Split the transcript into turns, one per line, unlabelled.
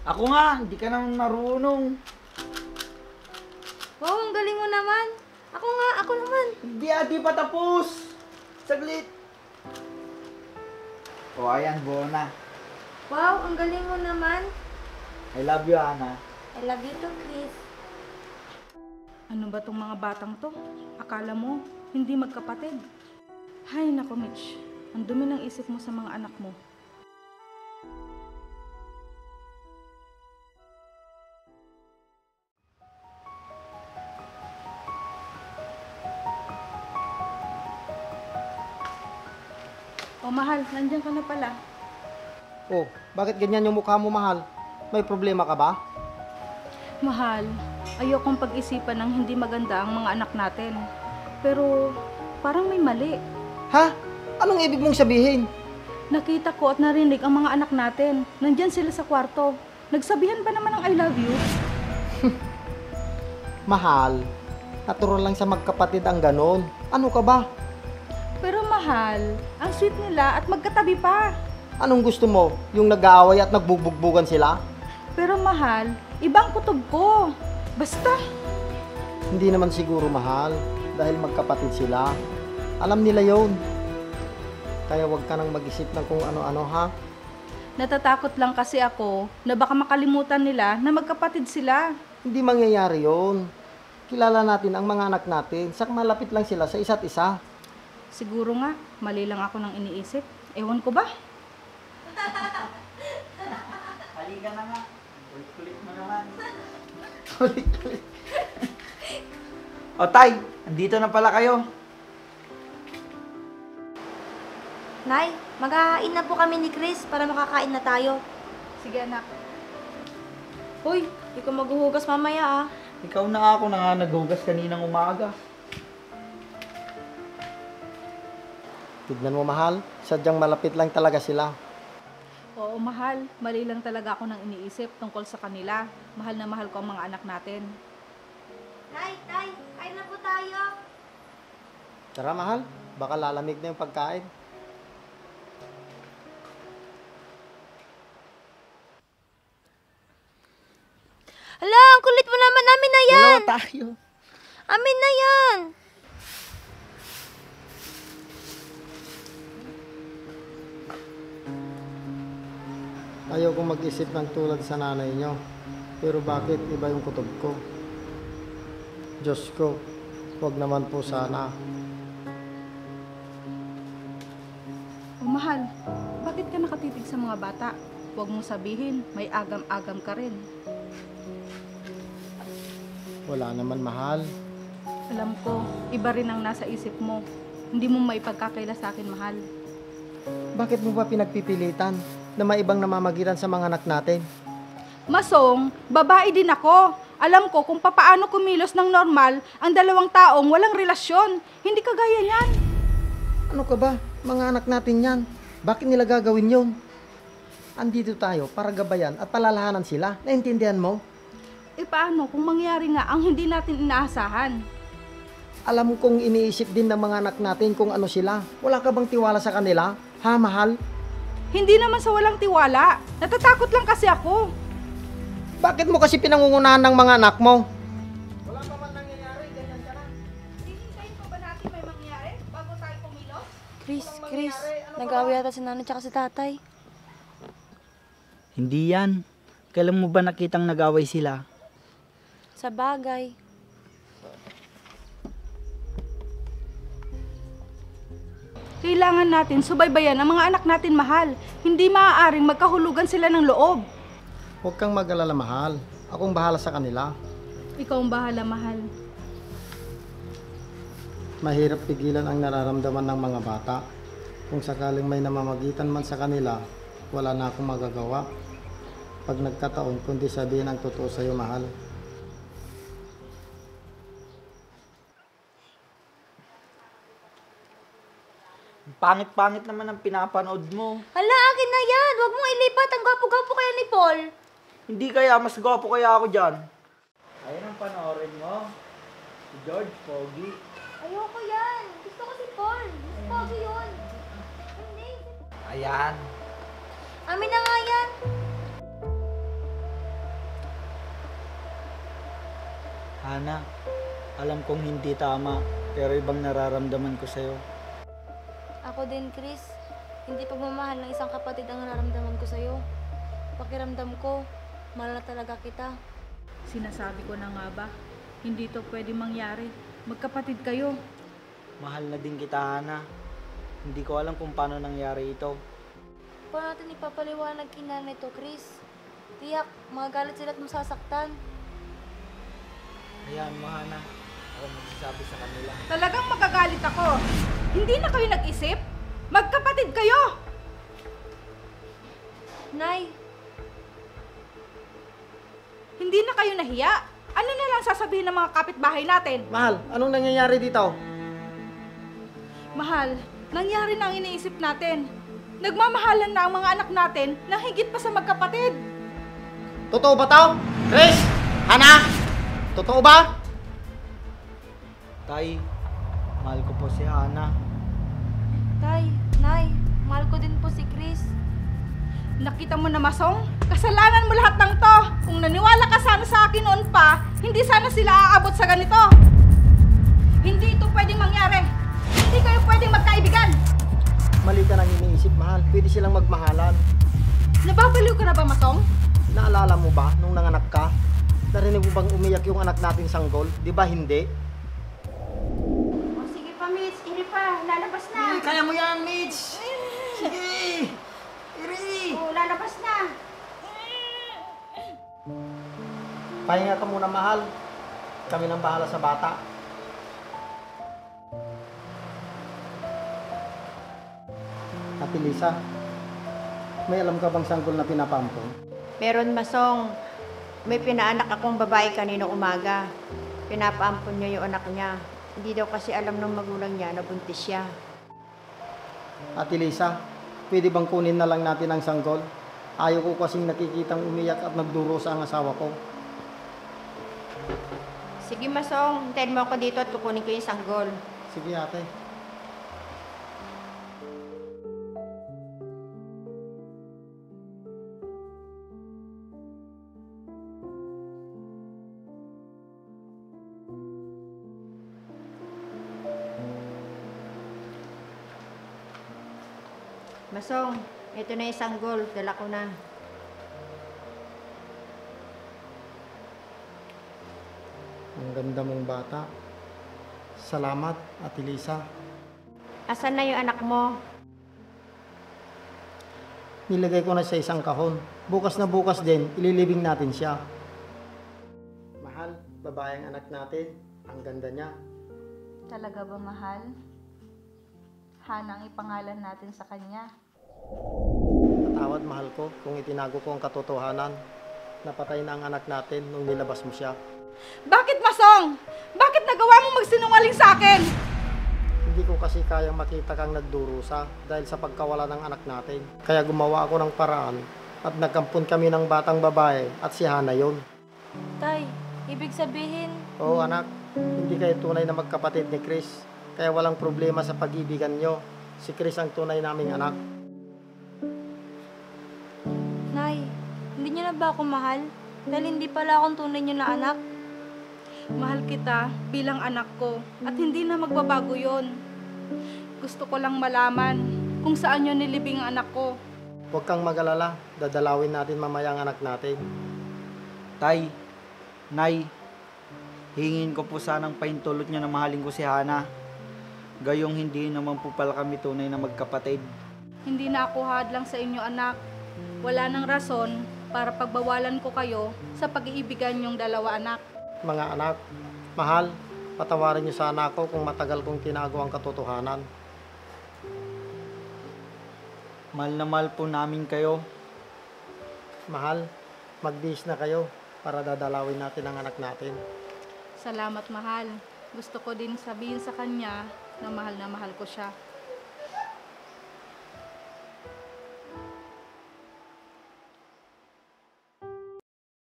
Ako nga, hindi ka naman marunong.
Wow, ang galing mo naman. Ako naman.
Hindi pa tapos. Saglit. O, ayan, buo na.
Wow, ang galing mo naman.
I love you, Ana.
I love you too, Chris.
Ano ba tong mga batang to? Akala mo, hindi magkapatid. Hay nako, Mitch. Ang dumi ng isip mo sa mga anak mo. O mahal, nandiyan ka na pala.
Oh, bakit ganyan yung mukha mo, mahal? May problema ka ba?
Mahal, ayokong pag-isipan ng hindi maganda ang mga anak natin. Pero parang may mali.
Ha? Anong ibig mong sabihin?
Nakita ko at narinig ang mga anak natin. Nandyan sila sa kwarto. Nagsabihan ba naman ng I love you?
Mahal, natural lang sa magkapatid ang ganon. Ano ka ba?
Pero mahal, ang sweet nila at magkatabi pa.
Anong gusto mo? Yung nag-aaway at nagbubugbugan sila?
Pero mahal, ibang kutob ko. Basta,
Hindi naman siguro, mahal. Dahil magkapatid sila. Alam nila yon. Kaya wag ka nang mag-isip ng kung ano-ano, ha?
natatakot lang kasi ako na baka makalimutan nila na magkapatid sila.
Hindi mangyayari yon. Kilala natin ang mga anak natin. Sak malapit lang sila sa isa't isa.
Siguro nga, mali lang ako ng iniisip. Ewan ko ba?
Halika na nga. Kulit-kulit mo naman.
Kulit-kulit.
O, Tay, andito na pala kayo.
Nay, mag-aain na po kami ni Chris para makakain na tayo.
Sige anak.
Hoy, di ko maghuhugas mamaya ah.
Ikaw na ako na nga naghugas kaninang umaga.
Tignan mo, mahal. Sadyang malapit lang talaga sila.
Oo mahal, mali lang talaga ako ng iniisip tungkol sa kanila. Mahal na mahal ko ang mga anak natin.
Nay, kain na po tayo.
Tara, mahal. Baka lalamig na yung pagkain.
Hala, ang kulit mo naman. Amin na yan.
Dalawa tayo.
Amin na yan.
Ayaw kong mag-isip ng tulad sa nanay nyo. Pero bakit iba yung kutob ko? Diyos ko, wag naman po sana.
O mahal, bakit ka nakatitig sa mga bata? Huwag mong sabihin, may agam-agam ka rin.
Wala naman, mahal.
Alam ko, iba rin ang nasa isip mo. Hindi mo maipagkakaila sa akin, mahal.
Bakit mo ba pinagpipilitan na may ibang namamagitan sa mga anak natin?
Masong, babae din ako. Alam ko kung papaano kumilos ng normal ang dalawang taong walang relasyon. Hindi kagaya niyan.
Ano ka ba? Mga anak natin yan. Bakit nila gagawin yon? Andito tayo para gabayan at palalahanan sila. Naintindihan mo?
E paano kung mangyari nga ang hindi natin inaasahan?
Alam kong iniisip din ng mga anak natin kung ano sila. Wala ka bang tiwala sa kanila? Ha, mahal?
Hindi naman sa walang tiwala. Natatakot lang kasi ako.
Bakit mo kasi pinangungunahan ng mga anak mo? Wala pa man nangyayari, ganyan ka na.
Hihintayin pa ba natin may mangyari bago tayo kumilos?
Chris, nag-away yata si nanay tsaka si tatay.
Hindi yan. Kailan mo ba nakitang nag-away sila?
Sa bagay.
Kailangan natin subaybayan ang mga anak natin, mahal. Hindi maaaring magkahulugan sila ng loob.
Huwag kang mag-alala, mahal. Akong bahala sa kanila.
Ikaw ang bahala, mahal.
Mahirap pigilan ang nararamdaman ng mga bata. Kung sakaling may namamagitan man sa kanila, wala na akong magagawa. Pag nagkataon, kundi sabihin ang totoo sa'yo, mahal.
Pangit-pangit naman ang pinapanood mo.
Hala, akin na yan. Huwag mong ilipat. Ang gwapo-gwapo kaya ni Paul.
Hindi kaya, mas gwapo kaya ako dyan. Ayun ang panoorin mo. Si George Pogi.
Ayoko yan. Gusto ko si Paul. Mas pogi yun. Hindi.
Ayan.
Amin na nga yan.
Hana, alam kong hindi tama, pero ibang nararamdaman ko sa'yo.
Ako din, Chris. Hindi pagmamahal ng isang kapatid ang nararamdaman ko sa'yo. Pakiramdam ko, mahal na talaga kita.
Sinasabi ko na nga ba, hindi to pwede mangyari. Magkapatid kayo.
Mahal na din kita, Hana. Hindi ko alam kung paano nangyari ito.
Paano natin ipapaliwanag kina nito, Chris? Tiyak, magagalit sila at masasaktan.
Hayaan mo, Hana. Ako magsasabi sa kanila.
Talagang magagalit ako. Hindi na kayo nag-isip? Magkapatid kayo!
Nay,
Hindi na kayo nahiya? Ano na lang sasabihin ng mga kapitbahay natin?
Mahal, anong nangyayari dito?
Mahal, nangyari na ang iniisip natin. Nagmamahalan na ang mga anak natin na higit pa sa magkapatid.
Totoo ba to? Chris? Hana? Totoo ba?
Tay, mahal ko po si Hana.
Tay, Nay, mahal ko din po si Chris.
Nakita mo na, Masong? Kasalanan mo lahat ng to. Kung naniwala ka sana sa akin noon pa, hindi sana sila aabot sa ganito. Hindi ito pwedeng mangyari. Hindi kayo pwedeng magkaibigan.
Mali ka nang iniisip, mahal. Pwede silang magmahalan.
Nababaliw ka na ba, Masong?
Naalala mo ba nung nanganak ka? Narinig mo bang umiyak yung anak nating sanggol? Di ba hindi?
O sige pa, Mitch. Iri pa. Lalabas na.
Kaya mo yan, Mitch! Sige! Iri!
O, lalabas na.
Pahinga ka muna, mahal. Kami nang bahala sa bata. Ate Lisa, may alam ka bang sanggol na pinapampong?
Meron, Masong. May pinaanak akong babae kanina umaga. Pinapaampon niya yung anak niya. Hindi daw kasi alam ng magulang niya na buntis siya.
Ate Lisa, pwede bang kunin na lang natin ang sanggol? Ayaw ko kasing nakikitang umiyak at nagdurusa ang asawa ko.
Sige, Masong. Hintayin mo ako dito at kukunin ko yung sanggol.
Sige, ate.
Masong, ito na yung sanggol. Dala ko na.
Ang ganda mong bata. Salamat, Ate Lisa.
Asan na yung anak mo?
Nilagay ko na sa isang kahon. Bukas na bukas din, ililibing natin siya. Mahal, babae ang anak natin. Ang ganda niya.
Talaga ba, mahal? Hana ang ipangalan natin sa kanya.
Patawad, mahal ko, kung itinago ko ang katotohanan. Napatay na ang anak natin nung nilabas mo siya.
Bakit, Masong? Bakit nagawa mo magsinungaling sa akin?
Hindi ko kasi kayang makita kang nagdurusa dahil sa pagkawala ng anak natin. Kaya gumawa ako ng paraan at nagkampon kami ng batang babae at si Hana yon.
Tay, ibig sabihin,
Oo anak, hindi kayo tunay na magkapatid ni Chris. Kaya walang problema sa pag-ibigan nyo. Si Chris ang tunay naming anak.
Nay, hindi niyo na ba ako mahal? Dahil hindi pala akong tunay niyo na anak.
Mahal kita bilang anak ko at hindi na magbabago yon. Gusto ko lang malaman kung saan yun nilibing ang anak ko.
Huwag kang mag-alala, dadalawin natin mamaya ang anak natin.
Tay, Nay, hingin ko po sanang paintulot niya na mahalin ko si Hana. Gayong hindi naman po pala kami tunay na magkapatid.
Hindi na ako hadlang sa inyo, anak. Wala nang rason para pagbawalan ko kayo sa pag-iibigan niyong dalawa, anak.
Mga anak, mahal, patawarin niyo sana ako kung matagal kong tinago ang katotohanan.
Mahal na mahal po namin kayo.
Mahal, magbihis na kayo para dadalawin natin ang anak natin.
Salamat, mahal. Gusto ko din sabihin sa kanya na mahal ko siya.